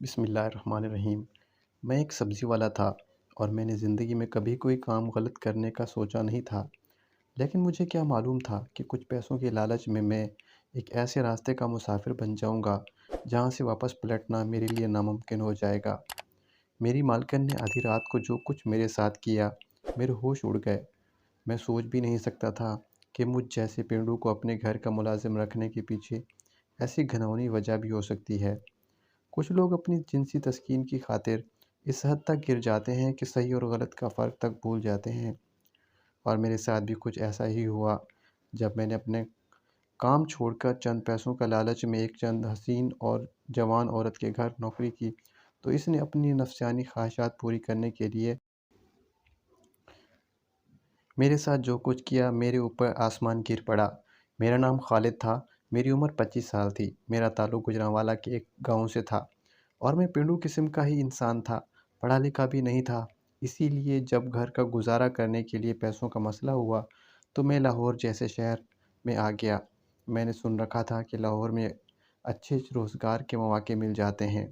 بسم اللہ الرحمن الرحیم۔ میں ایک سبزی والا تھا اور میں نے زندگی میں کبھی کوئی کام غلط کرنے کا سوچا نہیں تھا، لیکن مجھے کیا معلوم تھا کہ کچھ پیسوں کے لالچ میں ایک ایسے راستے کا مسافر بن جاؤں گا جہاں سے واپس پلٹنا میرے لیے ناممکن ہو جائے گا۔ میری مالکن نے آدھی رات کو جو کچھ میرے ساتھ کیا، میرے ہوش اڑ گئے۔ میں سوچ بھی نہیں سکتا تھا کہ مجھ جیسے پینڈو کو اپنے گھر کا ملازم رکھنے کے پیچھے ایسی گھناؤنی وجہ بھی ہو سکتی ہے۔ کچھ لوگ اپنی جنسی تسکین کی خاطر اس حد تک گر جاتے ہیں کہ صحیح اور غلط کا فرق تک بھول جاتے ہیں، اور میرے ساتھ بھی کچھ ایسا ہی ہوا جب میں نے اپنے کام چھوڑ کر چند پیسوں کا لالچ میں ایک چند حسین اور جوان عورت کے گھر نوکری کی، تو اس نے اپنی نفسانی خواہشات پوری کرنے کے لیے میرے ساتھ جو کچھ کیا، میرے اوپر آسمان گر پڑا۔ میرا نام خالد تھا، میری عمر 25 سال تھی، میرا تعلق گوجرانوالہ کے ایک گاؤں سے تھا، اور میں پینڈو قسم کا ہی انسان تھا، پڑھا لکھا بھی نہیں تھا۔ اسی لیے جب گھر کا گزارا کرنے کے لیے پیسوں کا مسئلہ ہوا تو میں لاہور جیسے شہر میں آ گیا۔ میں نے سن رکھا تھا کہ لاہور میں اچھے روزگار کے مواقع مل جاتے ہیں۔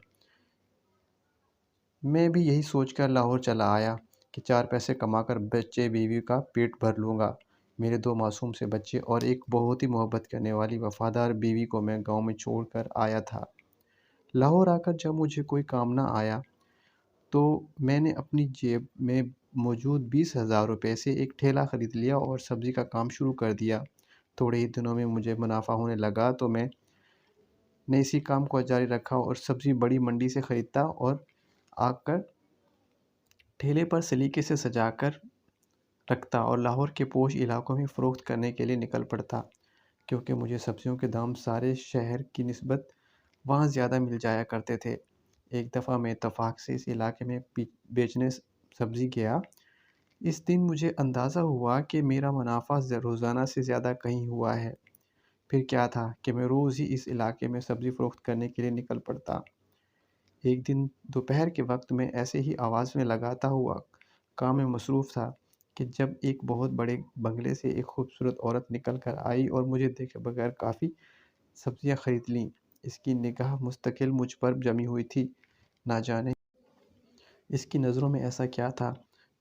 میں بھی یہی سوچ کر لاہور چلا آیا کہ 4 پیسے کما کر بچے بیوی کا پیٹ بھر لوں گا۔ میرے 2 معصوم سے بچے اور ایک بہت ہی محبت کرنے والی وفادار بیوی کو میں گاؤں میں چھوڑ کر آیا تھا۔ لاہور آ کر جب مجھے کوئی کام نہ آیا تو میں نے اپنی جیب میں موجود 20,000 روپے سے ایک ٹھیلا خرید لیا اور سبزی کا کام شروع کر دیا۔ تھوڑے ہی دنوں میں مجھے منافع ہونے لگا تو میں نے اسی کام کو جاری رکھا اور سبزی بڑی منڈی سے خریدتا اور آ کر ٹھیلے پر سلیقے سے سجا کر رکھتا اور لاہور کے پوش علاقوں میں فروخت کرنے کے لیے نکل پڑتا، کیونکہ مجھے سبزیوں کے دام سارے شہر کی نسبت وہاں زیادہ مل جایا کرتے تھے۔ ایک دفعہ میں اتفاق سے اس علاقے میں بیچنے سبزی گیا۔ اس دن مجھے اندازہ ہوا کہ میرا منافع روزانہ سے زیادہ کہیں ہوا ہے۔ پھر کیا تھا کہ میں روز ہی اس علاقے میں سبزی فروخت کرنے کے لیے نکل پڑتا۔ ایک دن دوپہر کے وقت میں ایسے ہی آواز میں لگاتا ہوا کام میں مصروف تھا کہ جب ایک بہت بڑے بنگلے سے ایک خوبصورت عورت نکل کر آئی اور مجھے دیکھے بغیر کافی سبزیاں خرید لیں۔ اس کی نگاہ مستقل مجھ پر جمی ہوئی تھی۔ نہ جانے اس کی نظروں میں ایسا کیا تھا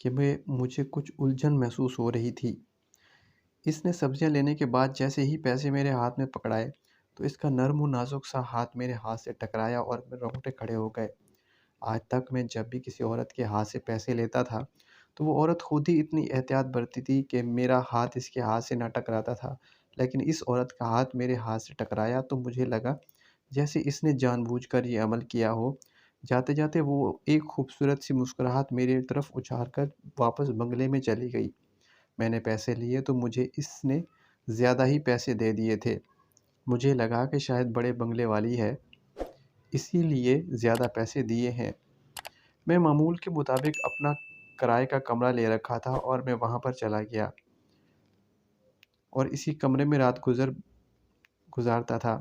کہ مجھے کچھ الجھن محسوس ہو رہی تھی۔ اس نے سبزیاں لینے کے بعد جیسے ہی پیسے میرے ہاتھ میں پکڑائے تو اس کا نرم و نازک سا ہاتھ میرے ہاتھ سے ٹکرایا اور میرے رونگٹے کھڑے ہو گئے۔ آج تک میں جب بھی کسی عورت کے ہاتھ سے پیسے لیتا تھا تو وہ عورت خود ہی اتنی احتیاط برتی تھی کہ میرا ہاتھ اس کے ہاتھ سے نہ ٹکراتا تھا، لیکن اس عورت کا ہاتھ میرے ہاتھ سے ٹکرایا تو مجھے لگا جیسے اس نے جان بوجھ کر یہ عمل کیا ہو۔ جاتے جاتے وہ ایک خوبصورت سی مسکراہٹ میری طرف اچھال کر واپس بنگلے میں چلی گئی۔ میں نے پیسے لیے تو مجھے اس نے زیادہ ہی پیسے دے دیے تھے۔ مجھے لگا کہ شاید بڑے بنگلے والی ہے، اسی لیے زیادہ پیسے دیے ہیں۔ میں معمول کے مطابق اپنا کرائے کا کمرہ لے رکھا تھا اور میں وہاں پر چلا گیا اور اسی کمرے میں رات گزارتا تھا۔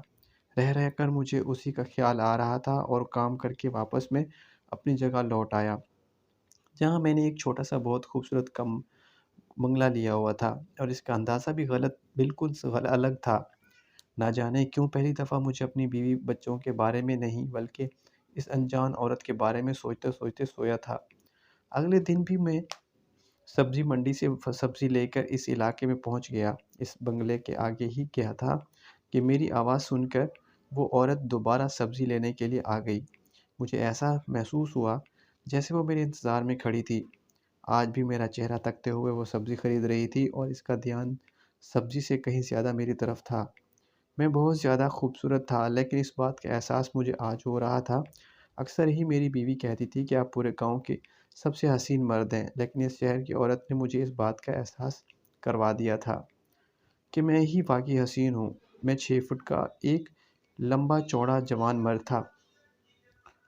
رہ رہ کر مجھے اسی کا خیال آ رہا تھا اور کام کر کے واپس میں اپنی جگہ لوٹ آیا، جہاں میں نے ایک چھوٹا سا بہت خوبصورت بنگلہ لیا ہوا تھا، اور اس کا اندازہ بھی بالکل الگ تھا۔ نہ جانے کیوں پہلی دفعہ مجھے اپنی بیوی بچوں کے بارے میں نہیں بلکہ اس انجان عورت کے بارے میں سوچتے سوچتے سویا تھا۔ اگلے دن بھی میں سبزی منڈی سے سبزی لے کر اس علاقے میں پہنچ گیا۔ اس بنگلے کے آگے ہی کیا تھا کہ میری آواز سن کر وہ عورت دوبارہ سبزی لینے کے لیے آ گئی۔ مجھے ایسا محسوس ہوا جیسے وہ میرے انتظار میں کھڑی تھی۔ آج بھی میرا چہرہ تکتے ہوئے وہ سبزی خرید رہی تھی اور اس کا دھیان سبزی سے کہیں زیادہ میری طرف تھا۔ میں بہت زیادہ خوبصورت تھا، لیکن اس بات کا احساس مجھے آج ہو رہا تھا۔ اکثر ہی میری بیوی کہتی تھی کہ آپ پورے گاؤں کے سب سے حسین مرد ہیں، لیکن اس شہر کی عورت نے مجھے اس بات کا احساس کروا دیا تھا کہ میں ہی واقعی حسین ہوں۔ میں 6 فٹ کا ایک لمبا چوڑا جوان مرد تھا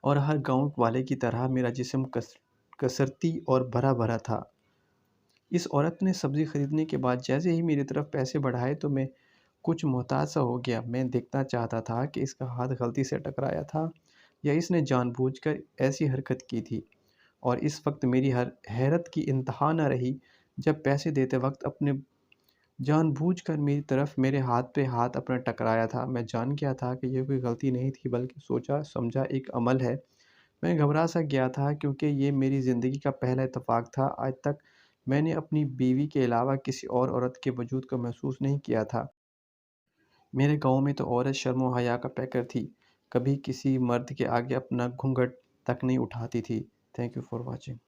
اور ہر گاؤں والے کی طرح میرا جسم کثرتی اور بھرا بھرا تھا۔ اس عورت نے سبزی خریدنے کے بعد جیسے ہی میری طرف پیسے بڑھائے تو میں کچھ محتاط سا ہو گیا۔ میں دیکھنا چاہتا تھا کہ اس کا ہاتھ غلطی سے ٹکرایا تھا یا اس نے جان بوجھ کر ایسی حرکت کی تھی، اور اس وقت میری حیرت کی انتہا نہ رہی جب پیسے دیتے وقت اپنے جان بوجھ کر میری طرف میرے ہاتھ پہ ہاتھ اپنا ٹکرایا تھا۔ میں جان گیا تھا کہ یہ کوئی غلطی نہیں تھی بلکہ سوچا سمجھا ایک عمل ہے میں گھبرا سا گیا تھا کیونکہ یہ میری زندگی کا پہلا اتفاق تھا۔ آج تک میں نے اپنی بیوی کے علاوہ کسی اور عورت کے وجود کو محسوس نہیں کیا تھا۔ میرے گاؤں میں تو عورت شرم و حیا کا پیکر تھی، کبھی کسی مرد کے آگے اپنا گھونگھٹ تک نہیں اٹھاتی تھی۔ Thank you for watching.